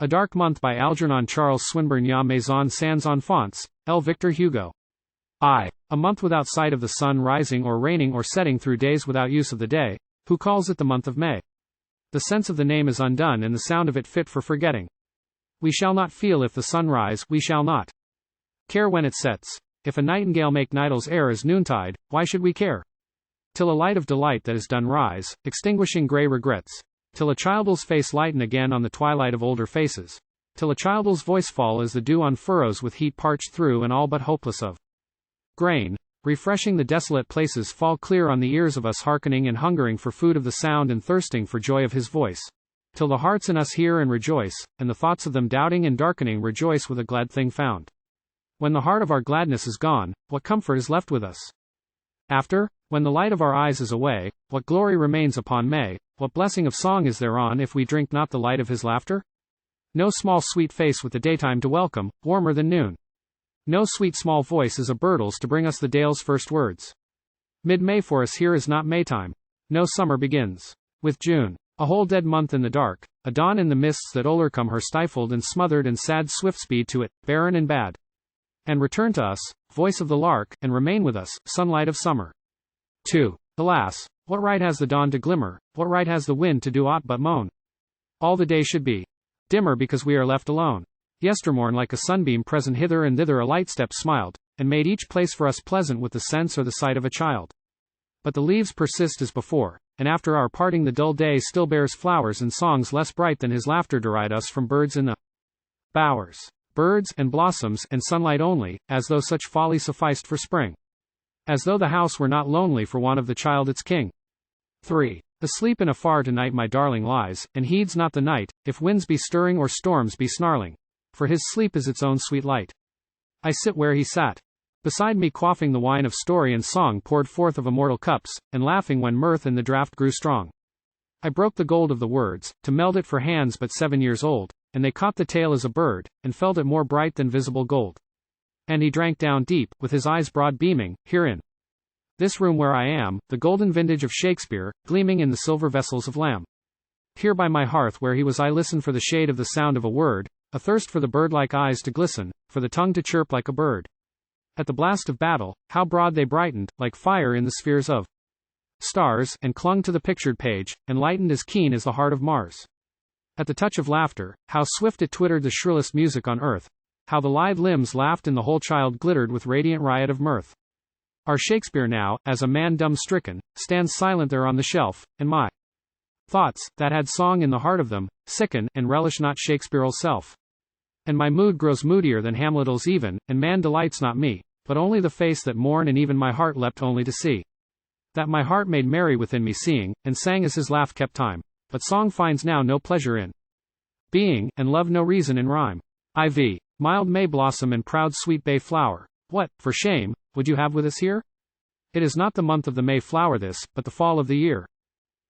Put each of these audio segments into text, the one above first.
A Dark Month by Algernon. Charles Swinburne. Ya maison sans enfants, L. Victor Hugo. A month without sight of the sun rising or raining or setting, through days without use of the day. Who calls it the month of May? The sense of the name is undone, and the sound of it fit for forgetting. We shall not feel if the sun rise, we shall not care when it sets. If a nightingale make nightĺs air as noontide, why should we care? Till a light of delight that is done rise, extinguishing grey regrets. Till a childĺs face lighten again on the twilight of older faces. Till a childĺs voice fall as the dew on furrows with heat parched through and all but hopeless of grain, refreshing the desolate places, fall clear on the ears of us, hearkening and hungering for food of the sound and thirsting for joy of his voice. Till the hearts in us hear and rejoice, and the thoughts of them doubting and darkening rejoice with a glad thing found. When the heart of our gladness is gone, what comfort is left with us? After, when the light of our eyes is away, what glory remains upon May? What blessing of song is thereon if we drink not the light of his laughter? No small sweet face with the daytime to welcome, warmer than noon. No sweet small voice is a bird's to bring us the dale's first words. Mid-May for us here is not Maytime. No summer begins with June. A whole dead month in the dark, a dawn in the mists that o'ercome her, stifled and smothered and sad, swift speed to it, barren and bad. And return to us, voice of the lark, and remain with us, sunlight of summer. 2. Alas, what right has the dawn to glimmer, what right has the wind to do aught but moan? All the day should be dimmer because we are left alone. Yestermorn like a sunbeam present hither and thither a light step smiled, and made each place for us pleasant with the sense or the sight of a child. But the leaves persist as before, and after our parting the dull day still bears flowers and songs less bright than his laughter deride us from birds in the bowers. Birds and blossoms and sunlight only, as though such folly sufficed for spring. As though the house were not lonely for want of the child its king. 3. Asleep in a far tonight my darling lies, and heeds not the night, if winds be stirring or storms be snarling. For his sleep is its own sweet light. I sit where he sat. Beside me quaffing the wine of story and song poured forth of immortal cups, and laughing when mirth in the draught grew strong. I broke the gold of the words, to meld it for hands but 7 years old, and they caught the tale as a bird, and felt it more bright than visible gold. And he drank down deep, with his eyes broad beaming, herein. This room where I am, the golden vintage of Shakespeare, gleaming in the silver vessels of Lamb. Here by my hearth where he was I listen for the shade of the sound of a word, athirst for the bird-like eyes to glisten, for the tongue to chirp like a bird. At the blast of battle, how broad they brightened, like fire in the spheres of stars, and clung to the pictured page, and lightened as keen as the heart of Mars. At the touch of laughter, how swift it twittered the shrillest music on earth, how the lithe limbs laughed and the whole child glittered with radiant riot of mirth. Our Shakespeare now, as a man dumb-stricken, stands silent there on the shelf, and my thoughts, that had song in the heart of them, sicken, and relish not Shakespeare's self. And my mood grows moodier than Hamlet's even, and man delights not me, but only the face that mourn, and even my heart leapt only to see. That my heart made merry within me seeing, and sang as his laugh kept time, but song finds now no pleasure in being, and love no reason in rhyme. IV. Mild May blossom and proud sweet bay flower, what, for shame, would you have with us here? It is not the month of the May flower this, but the fall of the year.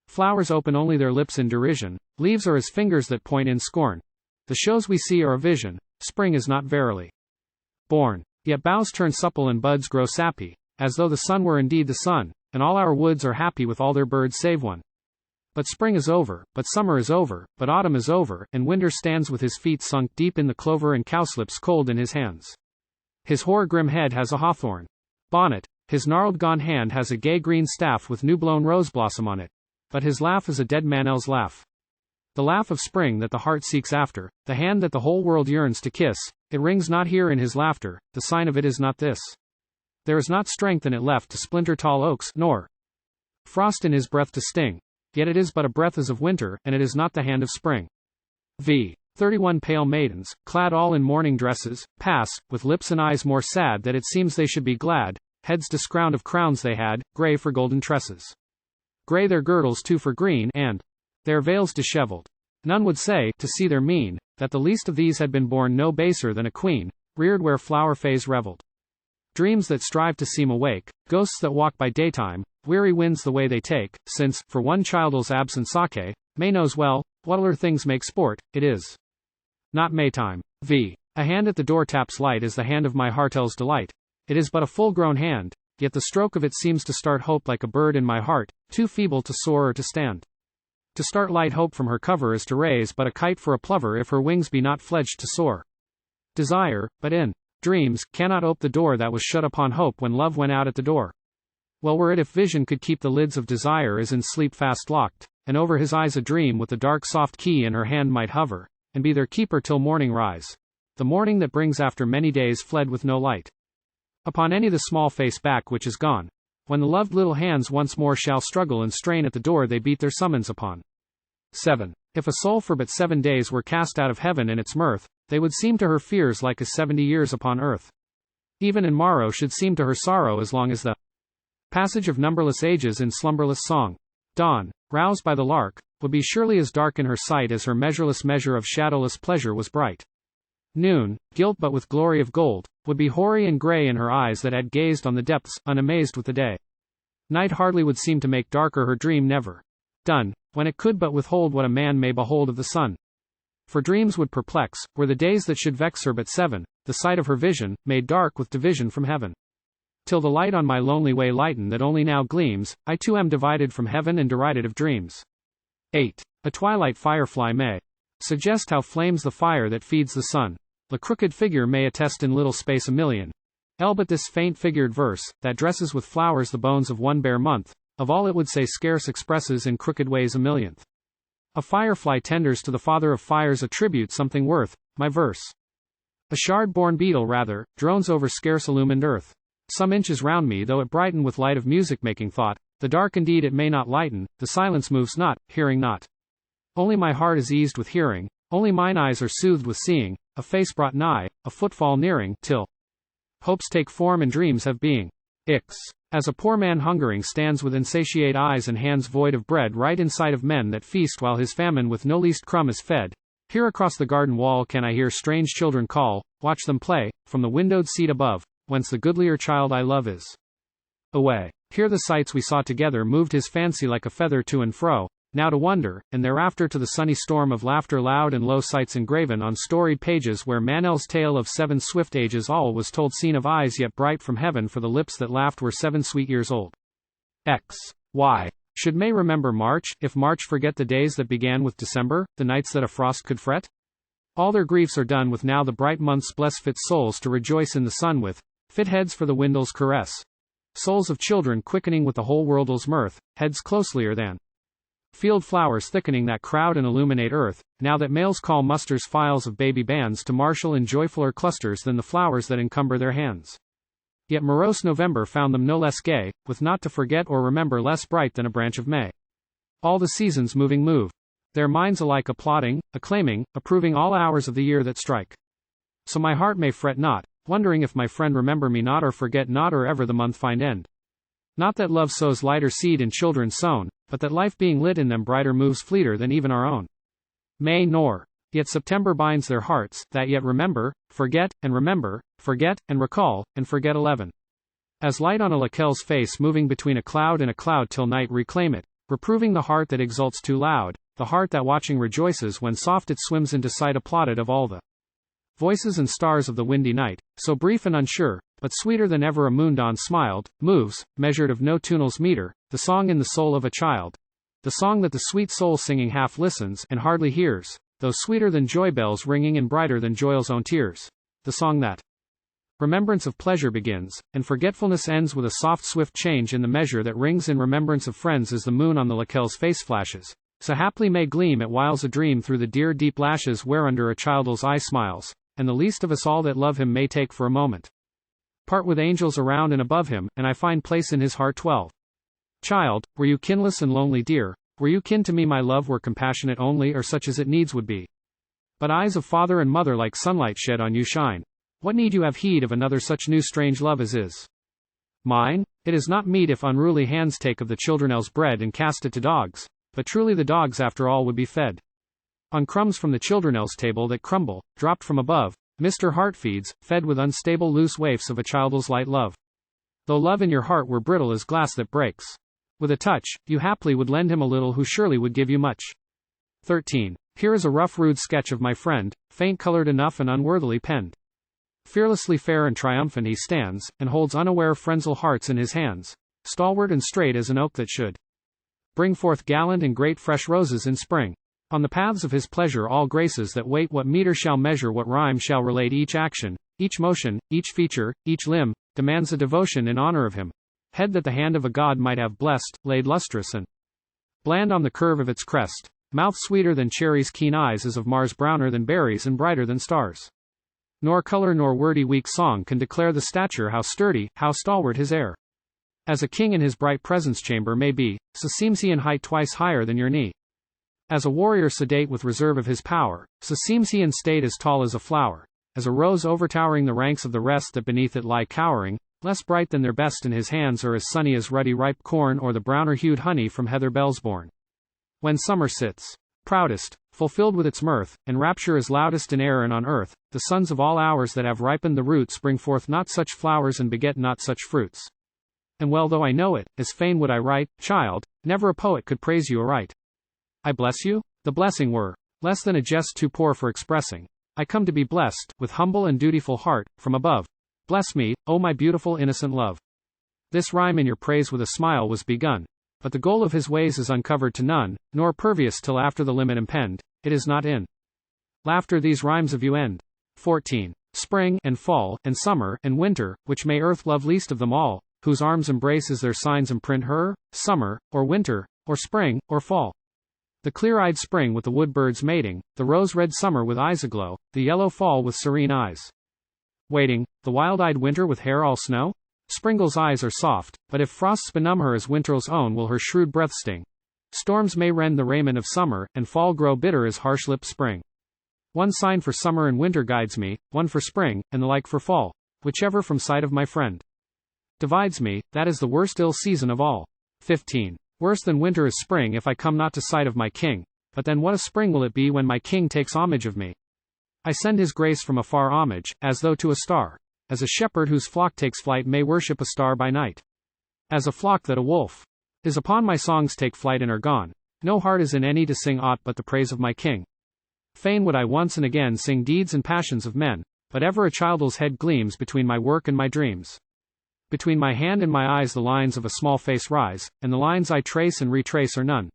Flowers open only their lips in derision, leaves are as fingers that point in scorn. The shows we see are a vision, spring is not verily born. Yet boughs turn supple and buds grow sappy, as though the sun were indeed the sun, and all our woods are happy with all their birds save one. But spring is over, but summer is over, but autumn is over, and winter stands with his feet sunk deep in the clover and cowslips cold in his hands. His hoar grim head has a hawthorn bonnet, his gnarled gaunt hand has a gay green staff with new-blown rose blossom on it, but his laugh is a dead man's laugh. The laugh of spring that the heart seeks after, the hand that the whole world yearns to kiss, it rings not here in his laughter, the sign of it is not this. There is not strength in it left to splinter tall oaks, nor frost in his breath to sting, yet it is but a breath as of winter, and it is not the hand of spring. V. 31 pale maidens, clad all in mourning dresses, pass, with lips and eyes more sad that it seems they should be glad, heads discrowned of crowns they had, grey for golden tresses. Grey their girdles too for green, and their veils dishevelled. None would say, to see their mien, that the least of these had been born no baser than a queen, reared where flower fays revelled. Dreams that strive to seem awake, ghosts that walk by daytime, weary winds the way they take, since, for one childĺs absent sake, May knows well, whatever things make sport, it is not Maytime. V. A hand at the door taps light as the hand of my heart's delight. It is but a full-grown hand, yet the stroke of it seems to start hope like a bird in my heart, too feeble to soar or to stand. To start light hope from her cover is to raise but a kite for a plover if her wings be not fledged to soar. Desire, but in dreams, cannot ope the door that was shut upon hope when love went out at the door. Well were it if vision could keep the lids of desire as in sleep fast locked, and over his eyes a dream with the dark soft key in her hand might hover, and be their keeper till morning rise. The morning that brings after many days fled with no light. Upon any the small face back which is gone. When the loved little hands once more shall struggle and strain at the door they beat their summons upon. 7. If a soul for but 7 days were cast out of heaven and its mirth, they would seem to her fears like as 70 years upon earth. Even in morrow should seem to her sorrow as long as the passage of numberless ages in slumberless song. Dawn, roused by the lark, would be surely as dark in her sight as her measureless measure of shadowless pleasure was bright. Noon, gilt but with glory of gold, would be hoary and grey in her eyes that had gazed on the depths, unamazed with the day. Night hardly would seem to make darker her dream never done, when it could but withhold what a man may behold of the sun. For dreams would perplex, were the days that should vex her but 7, the sight of her vision, made dark with division from heaven. Till the light on my lonely way lighten that only now gleams, I too am divided from heaven and derided of dreams. 8. A twilight firefly may suggest how flames the fire that feeds the sun. The crooked figure may attest in little space a million. But this faint figured verse, that dresses with flowers the bones of one bare month, of all it would say scarce expresses in crooked ways a millionth. A firefly tenders to the father of fires a tribute something worth, my verse. A shard-born beetle rather, drones over scarce illumined earth. Some inches round me though it brighten with light of music-making thought, the dark indeed it may not lighten, the silence moves not, hearing not. Only my heart is eased with hearing, only mine eyes are soothed with seeing, a face brought nigh, a footfall nearing, till hopes take form and dreams have being. As a poor man hungering stands with insatiate eyes and hands void of bread right in sight of men that feast while his famine with no least crumb is fed, here across the garden wall can I hear strange children call, watch them play, from the windowed seat above, whence the goodlier child I love is away. Here the sights we saw together moved his fancy like a feather to and fro, now to wonder, and thereafter to the sunny storm of laughter loud and low sights engraven on storied pages where Manel's tale of 7 swift ages all was told seen of eyes yet bright from heaven for the lips that laughed were 7 sweet years old. Why should May remember March, if March forget the days that began with December, the nights that a frost could fret? All their griefs are done with now the bright months bless fit souls to rejoice in the sun with, fit heads for the windle's caress. Souls of children quickening with the whole world's mirth, heads closelier than field flowers thickening that crowd and illuminate earth, now that males call musters files of baby bands to marshal in joyfuller clusters than the flowers that encumber their hands. Yet morose November found them no less gay, with naught to forget or remember less bright than a branch of May. All the seasons moving move, their minds alike applauding, acclaiming, approving all hours of the year that strike. So my heart may fret not, wondering if my friend remember me not or forget not or ever the month find end. Not that love sows lighter seed in children sown, but that life being lit in them brighter moves fleeter than even our own. May nor yet September binds their hearts, that yet remember, forget, and remember, forget, and recall, and forget 11. As light on a laquelle's face moving between a cloud and a cloud till night reclaim it, reproving the heart that exults too loud, the heart that watching rejoices when soft it swims into sight applauded of all the voices and stars of the windy night, so brief and unsure, but sweeter than ever a moondawn smiled, moves, measured of no tunel's meter, the song in the soul of a child. The song that the sweet soul singing half listens and hardly hears, though sweeter than joy bells ringing and brighter than joy's own tears. The song that remembrance of pleasure begins, and forgetfulness ends with a soft swift change in the measure that rings in remembrance of friends as the moon on the laquelle's face flashes, so haply may gleam at whiles a dream through the dear deep lashes whereunder a child's eye smiles, and the least of us all that love him may take for a moment part with angels around and above him, and I find place in his heart 12. Child, were you kinless and lonely dear, were you kin to me my love were compassionate only or such as it needs would be. But eyes of father and mother like sunlight shed on you shine. What need you have heed of another such new strange love as is mine? It is not meet if unruly hands take of the children's bread and cast it to dogs, but truly the dogs after all would be fed on crumbs from the children's table that crumble, dropped from above. Mr. Heart feeds, fed with unstable loose waifs of a child's light love. Though love in your heart were brittle as glass that breaks, with a touch, you haply would lend him a little who surely would give you much. 13. Here is a rough rude sketch of my friend, faint colored enough and unworthily penned. Fearlessly fair and triumphant he stands, and holds unaware frenzel hearts in his hands, stalwart and straight as an oak that should bring forth gallant and great fresh roses in spring. On the paths of his pleasure all graces that wait, what meter shall measure, what rhyme shall relate each action, each motion, each feature, each limb, demands a devotion in honor of him. Head that the hand of a god might have blessed, laid lustrous and bland on the curve of its crest. Mouth sweeter than cherries, keen eyes as of Mars, browner than berries and brighter than stars. Nor color nor wordy weak song can declare the stature, how sturdy, how stalwart his air. As a king in his bright presence chamber may be, so seems he in height twice higher than your knee. As a warrior sedate with reserve of his power, so seems he in state as tall as a flower. As a rose overtowering the ranks of the rest that beneath it lie cowering, less bright than their best in his hands, or as sunny as ruddy ripe corn, or the browner-hued honey from heather bells born. When summer sits proudest, fulfilled with its mirth, and rapture is loudest in air and on earth, the sons of all hours that have ripened the roots bring forth not such flowers and beget not such fruits. And well though I know it, as fain would I write, child, never a poet could praise you aright. I bless you? The blessing were less than a jest too poor for expressing. I come to be blessed, with humble and dutiful heart, from above. Bless me, O my beautiful innocent love. This rhyme in your praise with a smile was begun. But the goal of his ways is uncovered to none, nor pervious till after the limit impend. It is not in laughter these rhymes of you end. 14. Spring, and fall, and summer, and winter, which may earth love least of them all, whose arms embrace as their signs imprint her, summer, or winter, or spring, or fall. The clear-eyed spring with the wood-birds mating, the rose-red summer with eyes aglow, the yellow fall with serene eyes waiting, the wild-eyed winter with hair all snow? Springle's eyes are soft, but if frosts benumb her as winter's own will her shrewd breath sting. Storms may rend the raiment of summer, and fall grow bitter as harsh-lipped spring. One sign for summer and winter guides me, one for spring, and the like for fall, whichever from sight of my friend divides me, that is the worst ill season of all. 15. Worse than winter is spring if I come not to sight of my king, but then what a spring will it be when my king takes homage of me. I send his grace from afar homage, as though to a star. As a shepherd whose flock takes flight may worship a star by night. As a flock that a wolf is upon, my songs take flight and are gone. No heart is in any to sing aught but the praise of my king. Fain would I once and again sing deeds and passions of men, but ever a childl's head gleams between my work and my dreams. Between my hand and my eyes the lines of a small face rise, and the lines I trace and retrace are none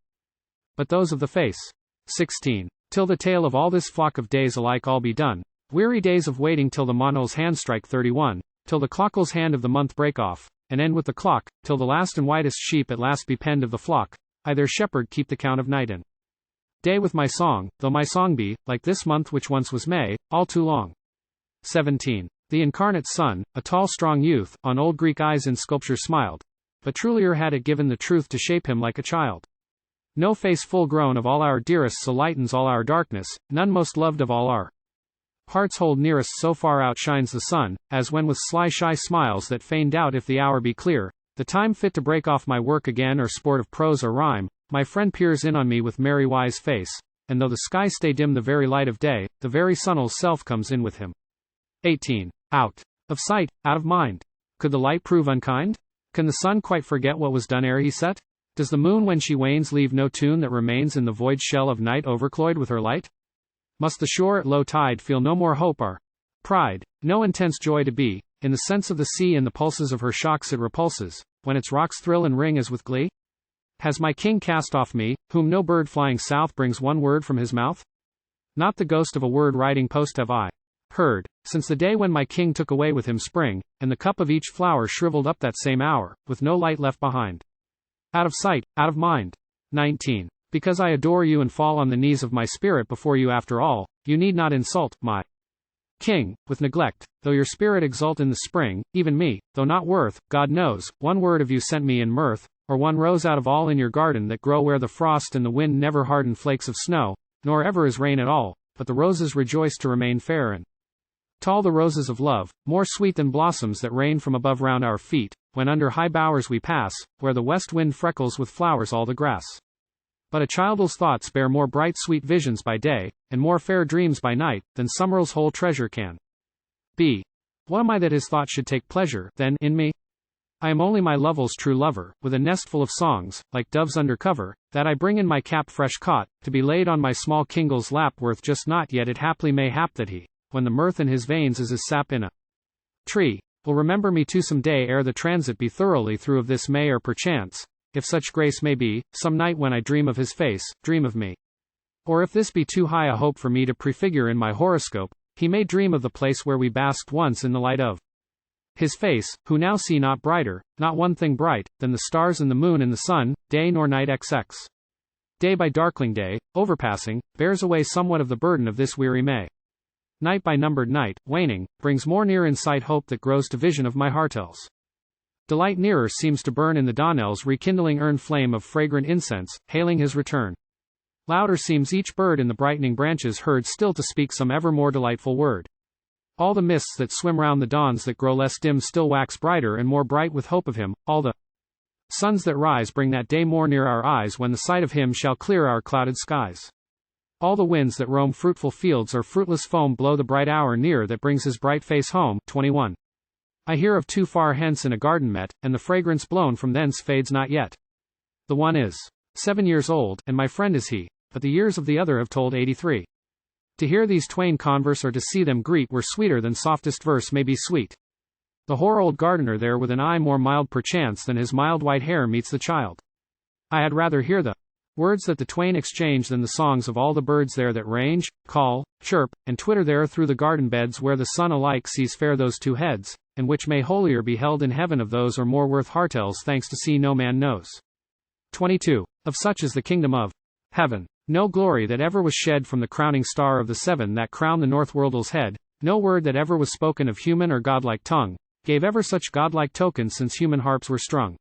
but those of the face. 16. Till the tale of all this flock of days alike all be done, weary days of waiting till the monol's hand strike 31, till the clockl's hand of the month break off, and end with the clock, till the last and whitest sheep at last be penned of the flock, I their shepherd keep the count of night and day with my song, though my song be, like this month which once was May, all too long. 17. The incarnate sun, a tall strong youth, on old Greek eyes in sculpture smiled, but trulier had it given the truth to shape him like a child. No face full grown of all our dearest so lightens all our darkness, none most loved of all our hearts hold nearest so far outshines the sun, as when with sly shy smiles that feign doubt if the hour be clear, the time fit to break off my work again or sport of prose or rhyme, my friend peers in on me with merry wise face, and though the sky stay dim the very light of day, the very sun's self comes in with him. 18. Out of sight, out of mind. Could the light prove unkind? Can the sun quite forget what was done ere he set? Does the moon when she wanes leave no tune that remains in the void shell of night overcloyed with her light? Must the shore at low tide feel no more hope or pride, no intense joy to be, in the sense of the sea and the pulses of her shocks it repulses, when its rocks thrill and ring as with glee? Has my king cast off me, whom no bird flying south brings one word from his mouth? Not the ghost of a word riding post have I heard, since the day when my king took away with him spring, and the cup of each flower shriveled up that same hour, with no light left behind. Out of sight, out of mind. 19. Because I adore you and fall on the knees of my spirit before you after all, you need not insult, my king, with neglect, though your spirit exult in the spring, even me, though not worth, God knows, one word of you sent me in mirth, or one rose out of all in your garden that grow where the frost and the wind never harden flakes of snow, nor ever is rain at all, but the roses rejoice to remain fair and tall, the roses of love, more sweet than blossoms that rain from above round our feet, when under high bowers we pass, where the west wind freckles with flowers all the grass. But a child's thoughts bear more bright sweet visions by day, and more fair dreams by night, than summer's whole treasure can be. What am I that his thought should take pleasure, then, in me? I am only my lovel's true lover, with a nest full of songs, like doves under cover, that I bring in my cap fresh caught, to be laid on my small kingle's lap, worth just not yet it haply may hap that he, when the mirth in his veins is as sap in a tree, will remember me to some day ere the transit be thoroughly through of this May, or perchance, if such grace may be, some night when I dream of his face, dream of me. Or if this be too high a hope for me to prefigure in my horoscope, he may dream of the place where we basked once in the light of his face, who now see not brighter, not one thing bright, than the stars and the moon and the sun, day nor night XX. Day by darkling day, overpassing, bears away somewhat of the burden of this weary May. Night by numbered night, waning, brings more near in sight hope that grows to vision of my heartĺs. Delight nearer seems to burn in the dawnell's rekindling urn flame of fragrant incense, hailing his return. Louder seems each bird in the brightening branches heard still to speak some ever more delightful word. All the mists that swim round the dawns that grow less dim still wax brighter and more bright with hope of him, all the suns that rise bring that day more near our eyes when the sight of him shall clear our clouded skies. All the winds that roam fruitful fields or fruitless foam blow the bright hour near that brings his bright face home. 21. I hear of too far hence in a garden met, and the fragrance blown from thence fades not yet. The one is 7 years old, and my friend is he, but the years of the other have told 83. To hear these twain converse or to see them greet were sweeter than softest verse may be sweet. The hoar old gardener there with an eye more mild perchance than his mild white hair meets the child. I had rather hear the words that the twain exchange than the songs of all the birds there that range, call, chirp, and twitter there through the garden beds where the sun alike sees fair those two heads, and which may holier be held in heaven of those or more worth heartĺs thanks to see no man knows. 22. Of such is the kingdom of heaven. No glory that ever was shed from the crowning star of the seven that crown the north world's head, no word that ever was spoken of human or godlike tongue, gave ever such godlike tokens since human harps were strung.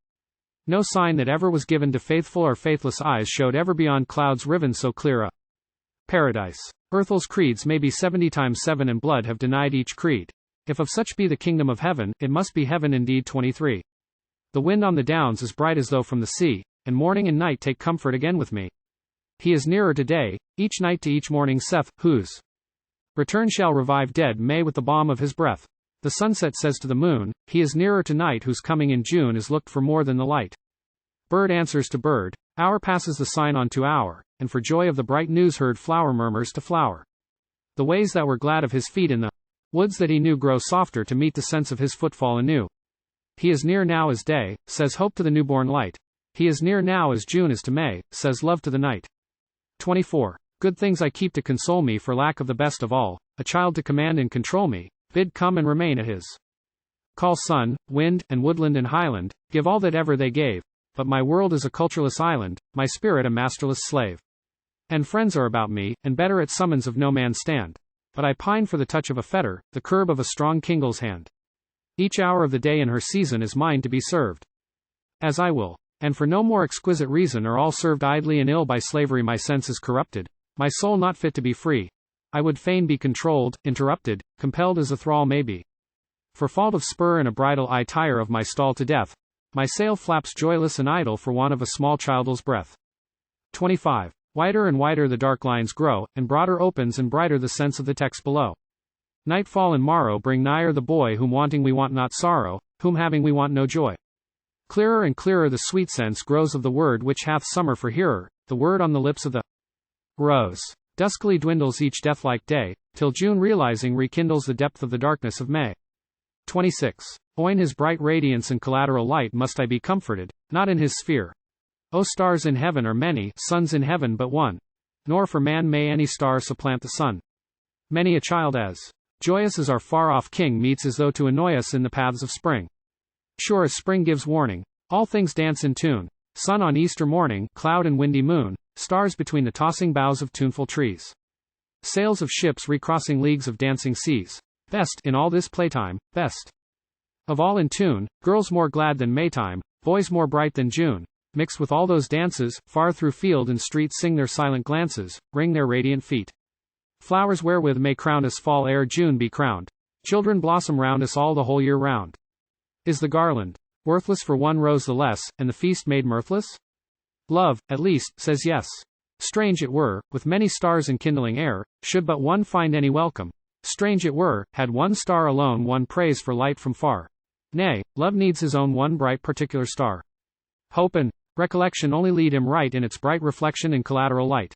No sign that ever was given to faithful or faithless eyes showed ever beyond clouds riven so clear a paradise. Earth's creeds may be 70 times 7 and blood have denied each creed. If of such be the kingdom of heaven, it must be heaven indeed. 23. The wind on the downs is bright as though from the sea, and morning and night take comfort again with me. He is nearer today, each night to each morning saith, whose return shall revive dead May with the balm of his breath. The sunset says to the moon, he is nearer to night whose coming in June is looked for more than the light. Bird answers to bird, hour passes the sign on to hour, and for joy of the bright news heard flower murmurs to flower. The ways that were glad of his feet in the woods that he knew grow softer to meet the sense of his footfall anew. He is near now as day, says hope to the newborn light. He is near now as June is to May, says love to the night. 24. Good things I keep to console me for lack of the best of all, a child to command and control me, bid come and remain at his call sun, wind, and woodland and highland, give all that ever they gave, but my world is a cultureless island, my spirit a masterless slave. And friends are about me, and better at summons of no man stand. But I pine for the touch of a fetter, the curb of a strong kingle's hand. Each hour of the day in her season is mine to be served as I will. And for no more exquisite reason are all served idly and ill by slavery. My sense is corrupted, my soul not fit to be free. I would fain be controlled, interrupted, compelled as a thrall may be. For fault of spur and a bridle I tire of my stall to death. My sail flaps joyless and idle for want of a small child's breath. 25. Wider and wider the dark lines grow, and broader opens and brighter the sense of the text below. Nightfall and morrow bring nigher the boy whom wanting we want not sorrow, whom having we want no joy. Clearer and clearer the sweet sense grows of the word which hath summer for hearer, the word on the lips of the rose. Duskily dwindles each deathlike day, till June realizing rekindles the depth of the darkness of May. 26. In his bright radiance and collateral light must I be comforted, not in his sphere. O stars in heaven are many, suns in heaven but one. Nor for man may any star supplant the sun. Many a child as joyous as our far-off king meets as though to annoy us in the paths of spring. Sure as spring gives warning, all things dance in tune. Sun on Easter morning, cloud and windy moon, stars between the tossing boughs of tuneful trees. Sails of ships recrossing leagues of dancing seas. Best in all this playtime, best of all in tune, girls more glad than Maytime, boys more bright than June. Mixed with all those dances, far through field and street sing their silent glances, ring their radiant feet. Flowers wherewith may crown us fall ere June be crowned. Children blossom round us all the whole year round. Is the garland worthless for one rose the less, and the feast made mirthless? Love, at least, says yes. Strange it were, with many stars enkindling air, should but one find any welcome. Strange it were, had one star alone won praise for light from far. Nay, love needs his own one bright particular star. Hope and recollection only lead him right in its bright reflection and collateral light.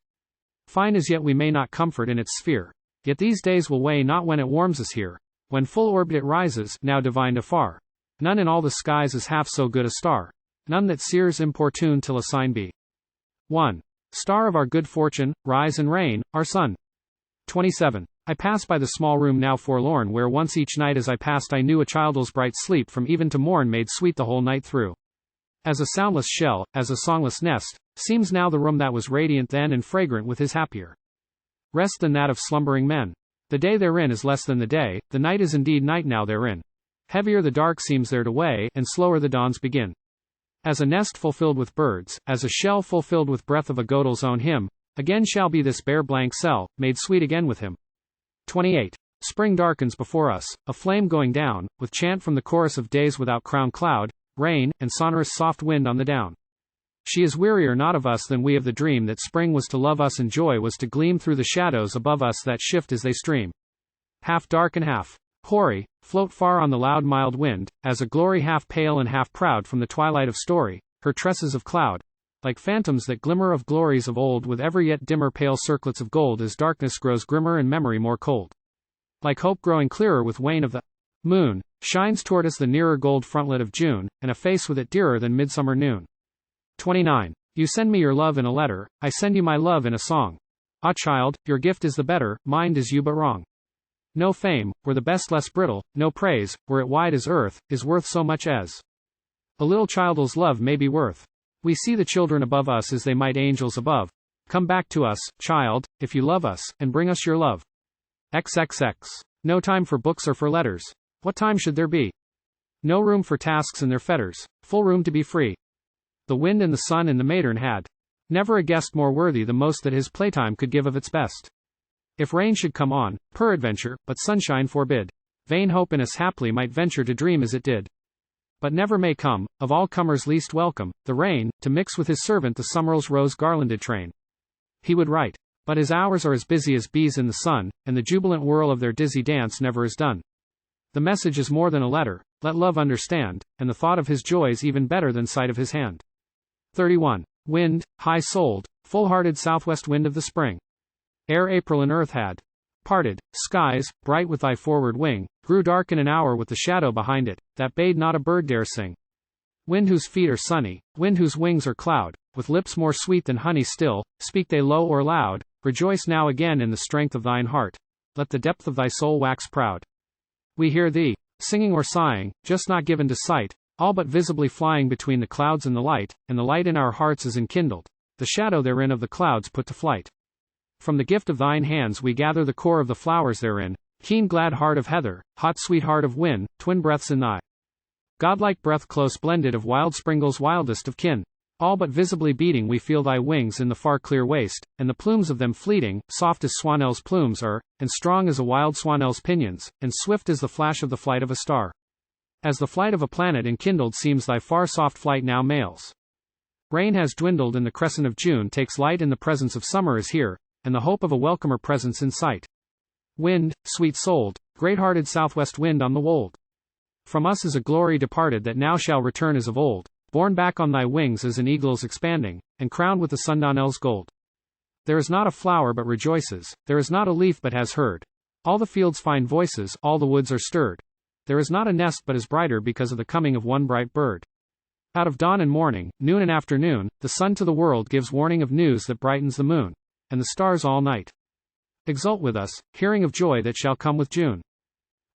Fine as yet we may not comfort in its sphere. Yet these days will weigh not when it warms us here. When full orbed it rises, now divined afar. None in all the skies is half so good a star. none that seers importune till a sign be. 1. Star of our good fortune, rise and reign, our sun. 27. I pass by the small room now forlorn where once each night as I passed I knew a childĺs bright sleep from even to morn made sweet the whole night through. As a soundless shell, as a songless nest, seems now the room that was radiant then and fragrant with his happier rest than that of slumbering men. The day therein is less than the day, the night is indeed night now therein. Heavier the dark seems there to weigh, and slower the dawns begin. As a nest fulfilled with birds, as a shell fulfilled with breath of a godl's own hymn, again shall be this bare blank cell, made sweet again with him. 28. Spring darkens before us, a flame going down, with chant from the chorus of days without crown cloud, rain, and sonorous soft wind on the down. She is wearier not of us than we of the dream that spring was to love us and joy was to gleam through the shadows above us that shift as they stream. Half dark and half hoary, float far on the loud mild wind, as a glory half pale and half proud from the twilight of story, her tresses of cloud, like phantoms that glimmer of glories of old with ever yet dimmer pale circlets of gold as darkness grows grimmer and memory more cold. Like hope growing clearer with wane of the moon, shines toward us the nearer gold frontlet of June, and a face with it dearer than midsummer noon. 29. You send me your love in a letter, I send you my love in a song. Ah child, your gift is the better, mine is you but wrong. No fame, were the best less brittle, no praise, were it wide as earth, is worth so much as a little childl's love may be worth. We see the children above us as they might angels above. Come back to us, child, if you love us, and bring us your love. XXX. No time for books or for letters. What time should there be? No room for tasks and their fetters, full room to be free. The wind and the sun and the matern had never a guest more worthy the most that his playtime could give of its best. If rain should come on, peradventure, but sunshine forbid. Vain hope in us haply might venture to dream as it did. But never may come, of all comers least welcome, the rain, to mix with his servant the summer's rose garlanded train. He would write. But his hours are as busy as bees in the sun, and the jubilant whirl of their dizzy dance never is done. The message is more than a letter, let love understand, and the thought of his joys even better than sight of his hand. 31. Wind, high-souled, full-hearted southwest wind of the spring. Ere April and earth had parted, skies, bright with thy forward wing, grew dark in an hour with the shadow behind it, that bade not a bird dare sing. Wind whose feet are sunny, wind whose wings are cloud, with lips more sweet than honey still, speak they low or loud, rejoice now again in the strength of thine heart, let the depth of thy soul wax proud. We hear thee, singing or sighing, just not given to sight, all but visibly flying between the clouds and the light in our hearts is enkindled, the shadow therein of the clouds put to flight. From the gift of thine hands we gather the core of the flowers therein, keen glad heart of heather, hot sweet heart of wind, twin breaths in thy godlike breath close blended of wild springles wildest of kin. All but visibly beating we feel thy wings in the far clear waste, and the plumes of them fleeting, soft as swanel's plumes are, and strong as a wild swanel's pinions, and swift as the flash of the flight of a star. As the flight of a planet enkindled seems thy far soft flight now males. Rain has dwindled and the crescent of June takes light and the presence of summer is here, and the hope of a welcomer presence in sight. Wind, sweet-souled, great-hearted southwest wind on the wold. From us is a glory departed that now shall return as of old, borne back on thy wings as an eagle's expanding, and crowned with the sundial's gold. There is not a flower but rejoices, there is not a leaf but has heard. All the fields find voices, all the woods are stirred. There is not a nest but is brighter because of the coming of one bright bird. Out of dawn and morning, noon and afternoon, the sun to the world gives warning of news that brightens the moon, and the stars all night exult with us, hearing of joy that shall come with June.